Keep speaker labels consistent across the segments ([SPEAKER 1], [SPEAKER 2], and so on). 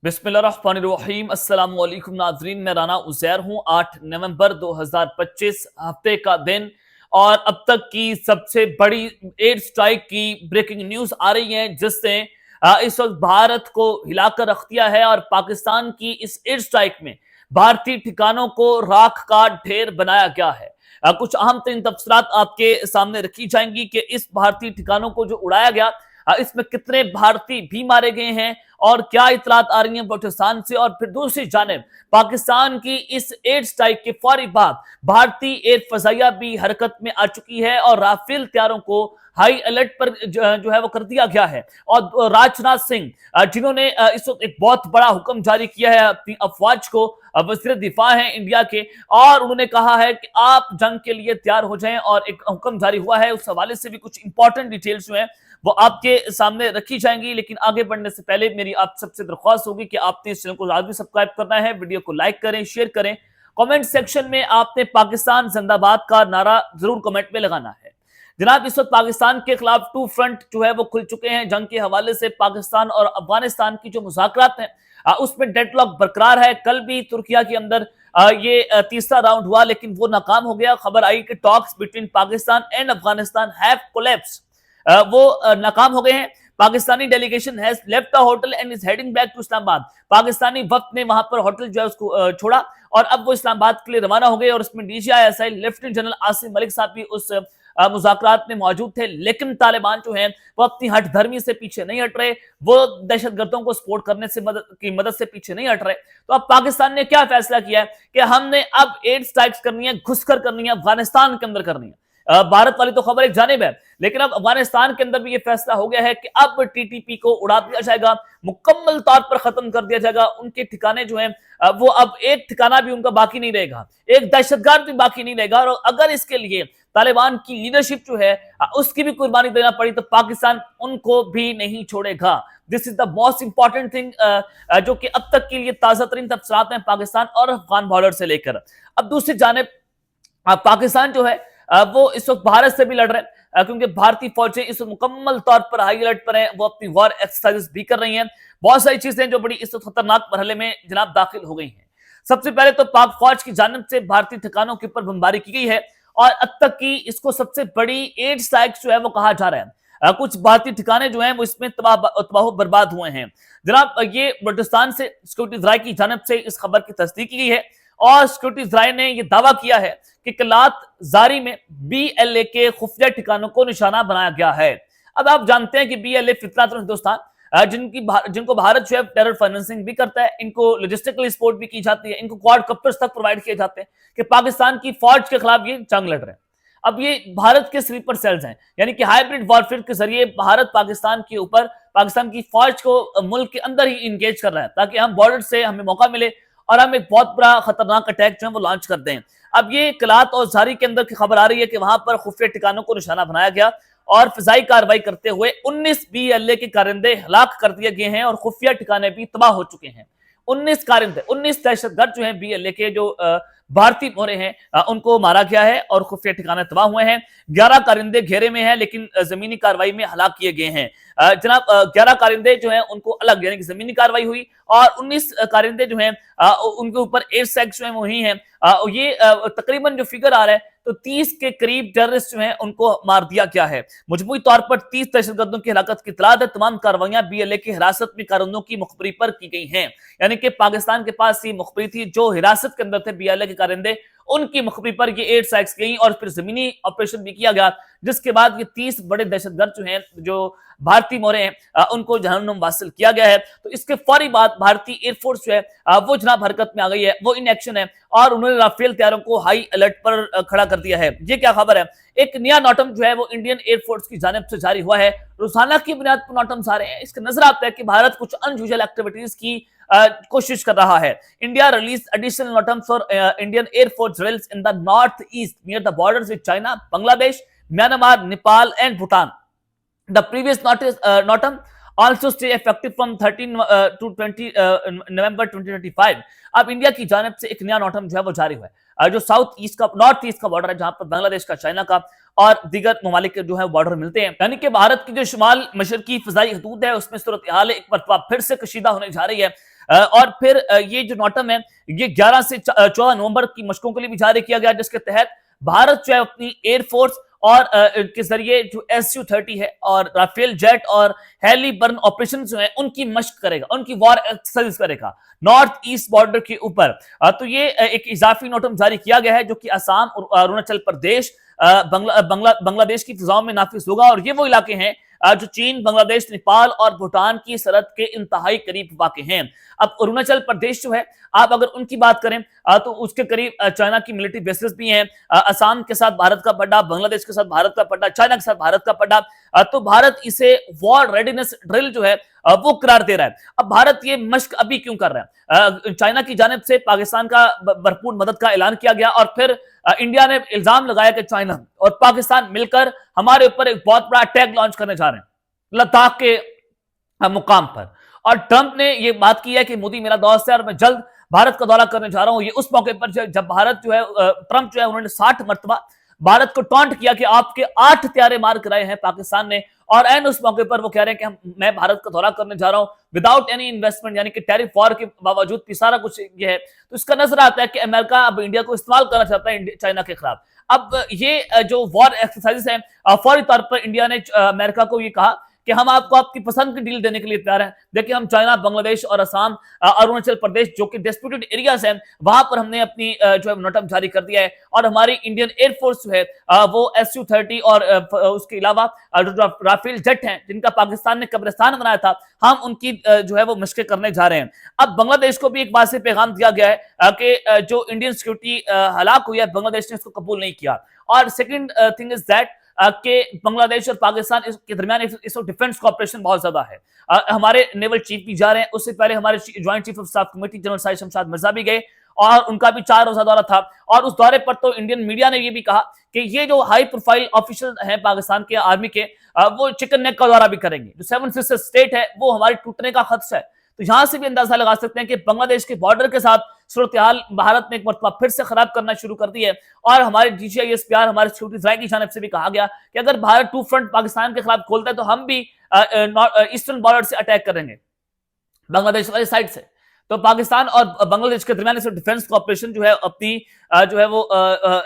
[SPEAKER 1] बिस्मिल्लाहिर्रहमानिर्रहीम अस्सलाम वालेकुम नाजरीन, मैं राना उज़ैर हूँ। 8 नवंबर 2025 हफ्ते का दिन और अब तक की सबसे बड़ी एयर स्ट्राइक की ब्रेकिंग न्यूज आ रही है, जिसने इस वक्त भारत को हिलाकर रख दिया है। और पाकिस्तान की इस एयर स्ट्राइक में भारतीय ठिकानों को राख का ढेर बनाया गया है। कुछ अहम तरीन तफसीलात आपके सामने रखी जाएंगी कि इस भारतीय ठिकानों को जो उड़ाया गया, इसमें कितने भारतीय भी मारे गए हैं और क्या इतलात आ रही हैं बलूचिस्तान से। और फिर दूसरी जानिब पाकिस्तान की इस एयर स्ट्राइक के फौरी बाद भारतीय एयर फजाइया भी हरकत में आ चुकी है और राफेल तैयारों को हाई अलर्ट पर जो है वो कर दिया गया है। और राजनाथ सिंह, जिन्होंने इस वक्त एक बहुत बड़ा हुक्म जारी किया है अपनी अफवाज को, वज़ीर दिफा है इंडिया के, और उन्होंने कहा है कि आप जंग के लिए तैयार हो जाएं। और एक हुक्म जारी हुआ है, उस हवाले से भी कुछ इंपॉर्टेंट डिटेल्स जो है वो आपके सामने रखी जाएंगी। लेकिन आगे बढ़ने से पहले मेरी आप सबसे दरख्वास्त होगी कि आपने इस चैनल को लाजमी सब्सक्राइब करना है, वीडियो को लाइक करें, शेयर करें। कमेंट सेक्शन में आपने पाकिस्तान जिंदाबाद का नारा जरूर कमेंट में लगाना है। जनाब, इस वक्त पाकिस्तान के खिलाफ टू फ्रंट जो है वो खुल चुके हैं। जंग के हवाले से पाकिस्तान और अफगानिस्तान की जो मुज़ाकरात हैं उसमें डेडलॉक बरकरार है। कल भी तुर्किया के अंदर ये तीसरा राउंड हुआ, लेकिन वो नाकाम हो गया। खबर आई कि talks between Pakistan and Afghanistan have collapsed, वो नाकाम हो गए हैं। Pakistani delegation has left the hotel and is heading back to Islamabad. Pakistani वक्त ने वहां पर होटल जो है उसको छोड़ा और अब वो इस्लामाबाद के लिए रवाना हो गए। और उसमें DGISI lieutenant general Asim Malik साहब भी उस मुज़ाकरात में मौजूद थे। लेकिन तालिबान जो है वो अपनी हठधर्मी से पीछे नहीं हट रहे, वो दहशतगर्दों को सपोर्ट करने से मदद से पीछे नहीं हट रहे। तो अब पाकिस्तान ने क्या फैसला किया है कि हमने अब एयर स्ट्राइक्स करनी है, घुसकर करनी है, अफगानिस्तान के अंदर करनी है। भारत वाली तो खबर एक जानिब है, लेकिन अब अफगानिस्तान के अंदर भी ये फैसला हो गया है कि अब TTP को उड़ा दिया जाएगा, मुकम्मल तौर पर खत्म कर दिया जाएगा। उनके ठिकाने जो हैं वो अब एक ठिकाना भी उनका बाकी नहीं रहेगा, एक दहशतगर्द भी बाकी नहीं रहेगा। और अगर इसके लिए तालिबान की लीडरशिप जो है उसकी भी कुर्बानी देना पड़ी तो पाकिस्तान उनको भी नहीं छोड़ेगा। This is the most important thing जो कि अब तक के लिए ताजा तरीन तफसीलात हैं पाकिस्तान और अफगान बॉर्डर से लेकर। अब दूसरी जानिब पाकिस्तान जो है वो इस वक्त भारत से भी लड़ रहे हैं, क्योंकि भारतीय फौजें इस वक्त मुकम्मल तौर पर हाई अलर्ट पर हैं। वो अपनी वॉर एक्सरसाइजेस भी कर रही हैं। बहुत सारी चीजें जो बड़ी इस वक्त खतरनाक मरहले में जनाब दाखिल हो गई हैं। सबसे पहले तो पाक फौज की जानिब से भारतीय ठिकानों के ऊपर बमबारी की गई है और अब तक की इसको सबसे बड़ी एयर स्ट्राइक जो है वो कहा जा रहा है। कुछ भारतीय ठिकाने जो हैं वो इसमें तबाह बर्बाद हुए हैं। जनाब, ये बलूचिस्तान से सिक्योरिटी राय की जानिब से इस खबर की तस्दीक की गई है और सिक्योरिटी राय ने यह दावा किया है कि कलात जारी में BLA के खुफिया ठिकानों को निशाना बनाया गया है। अब आप जानते हैं कि BLA फितरत हिंदुस्तान, जिनको भारत जो है टेरर फाइनेंसिंग भी करता है, इनको लॉजिस्टिकल सपोर्ट भी की जाती है, इनको क्वाडकॉप्टर्स तक प्रोवाइड किए जाते हैं कि पाकिस्तान की फौज के खिलाफ ये जंग लड़ रहे हैं। अब ये भारत के स्लीपर सेल्स हैं, यानी कि हाइब्रिड वॉरफेयर के जरिए भारत पाकिस्तान के ऊपर पाकिस्तान की फौज को मुल्क के अंदर ही इंगेज कर रहा है, ताकि हम बॉर्डर से हमें मौका मिले और हम एक बहुत बड़ा खतरनाक अटैक जो है वो लॉन्च कर दें। अब ये कलात और जारी के अंदर की खबर आ रही है कि वहां पर खुफिया ठिकानों को निशाना बनाया गया और फिजाई कार्रवाई करते हुए 19 BLA के कारिंदे हलाक कर दिए गए हैं और खुफिया ठिकाने भी तबाह हो चुके हैं। 19 कारिंदे, 19 दहशतगर्द जो हैं BLA के जो भारतीय मोरे हैं उनको मारा गया है और खुफिया ठिकाने तबाह हुए हैं। 11 कारिंदे घेरे में हैं, लेकिन जमीनी कार्रवाई में हलाक किए गए हैं। जनाब, 11 कारिंदे जो हैं उनको अलग, यानी कि जमीनी कार्रवाई हुई और 19 कारिंदे जो हैं उनके ऊपर एयर स्ट्राइक्स जो हैं वही हैं। ये तकरीबन जो फिगर आ रहा है तो 30 के करीब टेररिस्ट जो हैं उनको मार दिया गया है। मजमूई तौर पर 30 दहशतगर्दों की हलाकत की इत्तला है। तमाम कार्रवाइयां BLA की हिरासत में कारिंदों की मुखबरी पर की गई हैं, यानी कि पाकिस्तान के पास ये मुखबरी थी, जो हिरासत के अंदर थे BLA के कारिंदे, उनकी मुखबरी पर ये एयर स्ट्राइक्स गई और फिर जमीनी ऑपरेशन भी किया गया, जिसके बाद ये 30 बड़े दहशतगर्द जो हैं, जो भारतीय मोरे हैं, उनको जहन्नुम वासिल किया गया है। तो इसके फौरी बाद भारतीय एयरफोर्स जो है वो जनाब हरकत में आ गई है, वो इन एक्शन है और उन्होंने राफेल तैयारों को हाई अलर्ट पर खड़ा कर दिया है। ये क्या खबर है? एक नया नोटम जो है वो इंडियन एयरफोर्स की जानिब से जारी हुआ है। रोजाना की बुनियाद पर नोटम्स आ रहे हैं। इसका नजर आता है कि भारत कुछ अनयूजुअल एक्टिविटीज की कोशिश कर रहा है। India release additional NOTAMs for Indian air force drills in the north east near the borders with China, Bangladesh, Myanmar, Nepal and Bhutan. The previous notum also stay effective from 13 to 20 November 2025। अब इंडिया की जानिब से एक नया नोटम जो है वो जारी हुआ है, जो नॉर्थ ईस्ट का बॉर्डर है, जहां पर बांग्लादेश का, चाइना का और दीगर ममालिक के जो है बॉर्डर मिलते हैं। यानी कि भारत की जो शुमाल मशरकी फिजाई हदूद है उसमें सूरत हाल एक मरतबा फिर से कशीदा होने जा रही है। और फिर ये जो नोटम है ये 11 से 14 नवंबर की मशकों के लिए भी जारी किया गया, जिसके तहत भारत जो है अपनी एयरफोर्स और के जरिए जो SU-30 है और राफेल जेट और हेली बर्न ऑपरेशन जो है उनकी मशक करेगा, उनकी वॉर एक्सरसाइज करेगा नॉर्थ ईस्ट बॉर्डर के ऊपर। तो ये एक इजाफी नोटम जारी किया गया है जो कि असम और अरुणाचल प्रदेश बांग्लादेश की फिजाओं में नाफिज होगा, और ये वो इलाके हैं जो चीन, बांग्लादेश, नेपाल और भूटान की सरहद के इंतहाई करीब वाक़ हैं। अब अरुणाचल प्रदेश जो है, आप अगर उनकी बात करें तो उसके करीब चाइना की मिलिट्री बेसेस भी हैं। असम के साथ भारत का पड्डा, बांग्लादेश के साथ भारत का पड्डा, चाइना के साथ भारत का पड्डा। तो भारत इसे वॉर रेडीनेस ड्रिल जो है वो करार दे रहा है। अब भारत ये मशक अभी क्यों कर रहा है? चाइना की जानिब से पाकिस्तान का भरपूर मदद का ऐलान किया गया, और फिर इंडिया ने इल्जाम लगाया कि चाइना और पाकिस्तान मिलकर हमारे ऊपर एक बहुत बड़ा अटैक लॉन्च करने जा रहे हैं लद्दाख के मुकाम पर। और ट्रंप ने यह बात की है कि मोदी मेरा दोस्त है और मैं जल्द भारत का दौरा करने जा रहा हूं। ये उस मौके पर जब भारत जो है, ट्रंप जो है, उन्होंने 60 मरतबा भारत को टॉन्ट किया कि आपके 8 हत्यारे मार कराए हैं पाकिस्तान ने, और एंड उस मौके पर वो कह रहे हैं कि मैं भारत का दौरा करने जा रहा हूं विदाउट एनी इन्वेस्टमेंट, यानी कि टैरिफ वॉर के बावजूद भी सारा कुछ ये है। तो इसका नजर आता है कि अमेरिका अब इंडिया को इस्तेमाल करना चाहता है चाइना के खिलाफ। अब ये जो वॉर एक्सरसाइज है, फौरी तौर पर इंडिया ने अमेरिका को ये कहा कि हम आपको आपकी पसंद की डील देने के लिए तैयार हैं। देखिए, हम चाइना, बांग्लादेश और असम, अरुणाचल प्रदेश जो कि डिस्प्यूटेड एरियाज हैं, वहां पर हमने अपनी जो है नोटम जारी कर दिया है, और हमारी इंडियन एयरफोर्स जो है वो SU-30 और उसके अलावा जो राफेल जेट हैं जिनका पाकिस्तान ने कब्रिस्तान बनाया था, हम उनकी जो है वो मशकें करने जा रहे हैं। अब बांग्लादेश को भी एक बात से पैगाम दिया गया है कि जो इंडियन सिक्योरिटी हलाक हुई है, बांग्लादेश ने इसको कबूल नहीं किया। और सेकेंड थिंग इज दैट कि बांग्लादेश और पाकिस्तान के दरमियान इस डिफेंस कॉपरेशन बहुत ज्यादा है। हमारे नेवल चीफ भी जा रहे हैं, उससे पहले हमारे joint chief of staff committee general Sahib Shamshad Mirza भी गए, और उनका भी 4 रोजा दौरा था। और उस दौरे पर तो इंडियन मीडिया ने ये भी कहा कि ये जो हाई प्रोफाइल ऑफिशियल हैं पाकिस्तान के आर्मी के, वो चिकन नेक का दौरा भी करेंगे। जो 7 सिस्टर स्टेट है वो हमारी टूटने का खदशा है। तो यहां से भी अंदाजा लगा सकते हैं कि बांग्लादेश के बॉर्डर के साथ सूरत हाल भारत ने एक मरतबा फिर से खराब करना शुरू कर दी है। और हमारे DCISPR, हमारे सिक्योरिटी राय की जानिब से भी कहा गया कि अगर भारत 2 फ्रंट पाकिस्तान के खिलाफ खोलता है तो हम भी ईस्टर्न बॉर्डर से अटैक करेंगे, बांग्लादेश वाली साइड से। तो पाकिस्तान और बांग्लादेश के दरमियान डिफेंस कॉपरेशन जो है अपनी जो है वो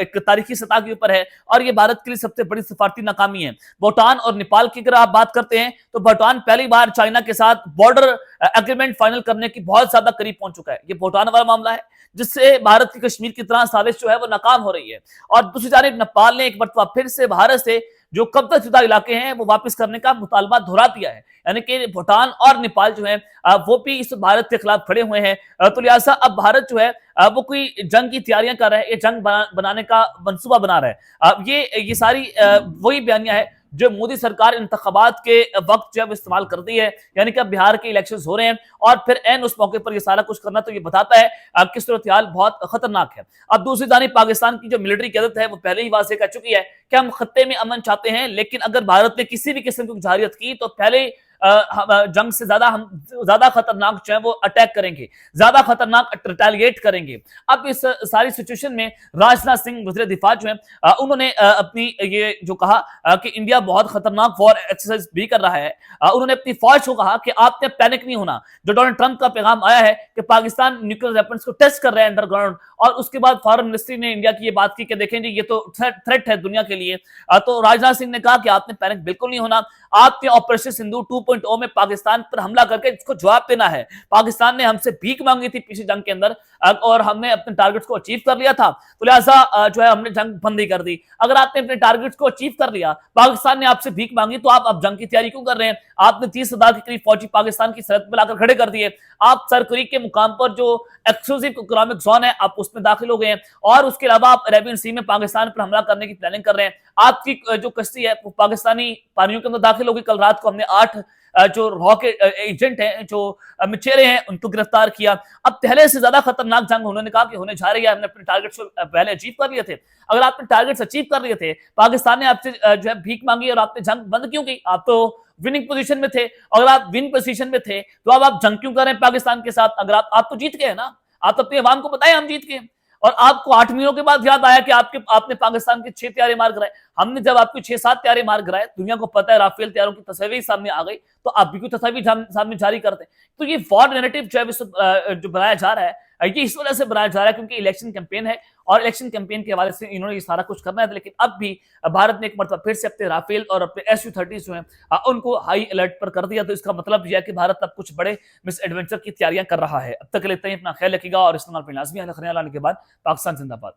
[SPEAKER 1] एक तारीखी सतह के ऊपर है, और ये भारत के लिए सबसे बड़ी सफारती नाकामी है। भूटान और नेपाल की अगर आप बात करते हैं तो भूटान पहली बार चाइना के साथ बॉर्डर एग्रीमेंट फाइनल करने की बहुत ज्यादा करीब पहुंच चुका है। ये भूटान वाला मामला है जिससे भारत की कश्मीर की तरह साजिश जो है वो नाकाम हो रही है। और दूसरी जानिब नेपाल ने एक मरतबा फिर से भारत से जो कब्जाशुदा इलाके हैं वो वापस करने का मुतालबा दोहरा दिया है, यानी कि भूटान और नेपाल जो है वो भी इस भारत के खिलाफ खड़े हुए हैं। तो लिहाजा अब भारत जो है वो कोई जंग की तैयारियां कर रहा है, ये जंग बनाने का मंसूबा बना रहा है। अब ये सारी वही बयानियां है जो मोदी सरकार इंतखाबात के वक्त जब इस्तेमाल करती है, यानी कि अब बिहार के इलेक्शंस हो रहे हैं और फिर एन उस मौके पर ये सारा कुछ करना, तो ये बताता है कि सूरत हाल बहुत खतरनाक है। अब दूसरी जानिब पाकिस्तान की जो मिलिट्री क़यादत है वो पहले ही वाज़ेह कर चुकी है कि हम खत्ते में अमन चाहते हैं, लेकिन अगर भारत ने किसी भी किस्म की जारियत की तो पहले जंग से ज्यादा हम ज्यादा खतरनाक जो है वो अटैक करेंगे, ज्यादा खतरनाक रिटेलिएट करेंगे। अब इस सारी सिचुएशन में राजनाथ सिंह वज़ीर दिफा जो है उन्होंने अपनी ये जो कहा कि इंडिया बहुत खतरनाक वॉर एक्सरसाइज भी कर रहा है, उन्होंने अपनी फौज को कहा कि आपने पैनिक नहीं होना। जो डोनाल्ड ट्रंप का पैगाम आया है कि पाकिस्तान न्यूक्लियर वेपन्स को टेस्ट कर रहे हैं अंडरग्राउंड, और उसके बाद फॉरेन मिनिस्ट्री ने इंडिया की ये बात की कि देखें जी ये तो थ्रेट है दुनिया के लिए। तो राजनाथ सिंह ने कहा कि आपने पैनिक बिल्कुल नहीं होना, आपने ऑपरेशन सिंधु 2.0 में पाकिस्तान पर हमला करके इसको जवाब देना है। पाकिस्तान ने हमसे भीख मांगी थी पिछली जंग के अंदर और हमने अपने टारगेट्स को अचीव कर लिया था, तो लिहाजा जो है हमने जंग बंदी कर दी। अगर आपने अपने टारगेट्स को अचीव कर लिया, पाकिस्तान ने आपसे भीख मांगी, तो आप अब जंग की तैयारी क्यों कर रहे हैं? आपने 30,000 के करीब फौजी पाकिस्तान की सरहद पर लाकर खड़े कर दिए। आप सर क्रीक के मुकाम पर जो एक्सक्लूसिव इकोनॉमिक जोन है आप उसमें दाखिल हो गए हैं, और उसके अलावा आप अरेबियन सी में पाकिस्तान पर हमला करने की प्लानिंग कर रहे हैं। आपकी जो कश्ती है वो पाकिस्तानी पानियों के अंदर दाखिल होगी। कल रात को हमने 8 जो रॉ के एजेंट हैं, जो मचेरे हैं, उनको गिरफ्तार किया। अब पहले से ज्यादा खतरनाक जंग उन्होंने कहा कि होने जा रही है। हमने अपने टारगेट्स को पहले अचीव कर लिए थे। अगर आपने टारगेट्स अचीव कर लिए थे, पाकिस्तान ने आपसे जो है भीख मांगी और आपने जंग बंद क्यों की? आप तो विनिंग पोजीशन में थे। अगर आप विन पोजीशन में थे तो अब आप जंग क्यों कर रहे हैं पाकिस्तान के साथ? अगर आप तो जीत गए ना, आप तो अपनी आवाम को बताएं हम जीत गए। और आपको 8 महीनों के बाद याद आया कि आपने पाकिस्तान के 6 तैयारे मार गिराए। हमने जब आपके 6-7 तैयारे मार गिराए, दुनिया को पता है राफेल तैयारों की तस्वीर सामने आ गई, तो आप भी कोई तस्वीर सामने जारी करते। तो ये वॉर नैरेटिव जो है जो बनाया जा रहा है, ये इस वजह से बनाया जा रहा है क्योंकि इलेक्शन कैंपेन है और इलेक्शन कैंपेन के हवाले से इन्होंने ये सारा कुछ करना है। लेकिन अब भी भारत ने एक मरतबा फिर से अपने राफेल और अपने SU-30 जो हैं उनको हाई अलर्ट पर कर दिया। तो इसका मतलब यह है कि भारत अब कुछ बड़े मिस एडवेंचर की तैयारियां कर रहा है। अब तक के लिए इतना ही, अपना ख्याल रखिएगा और इस्तेमाल पर लाजमी रखने के बाद पाकिस्तान जिंदाबाद।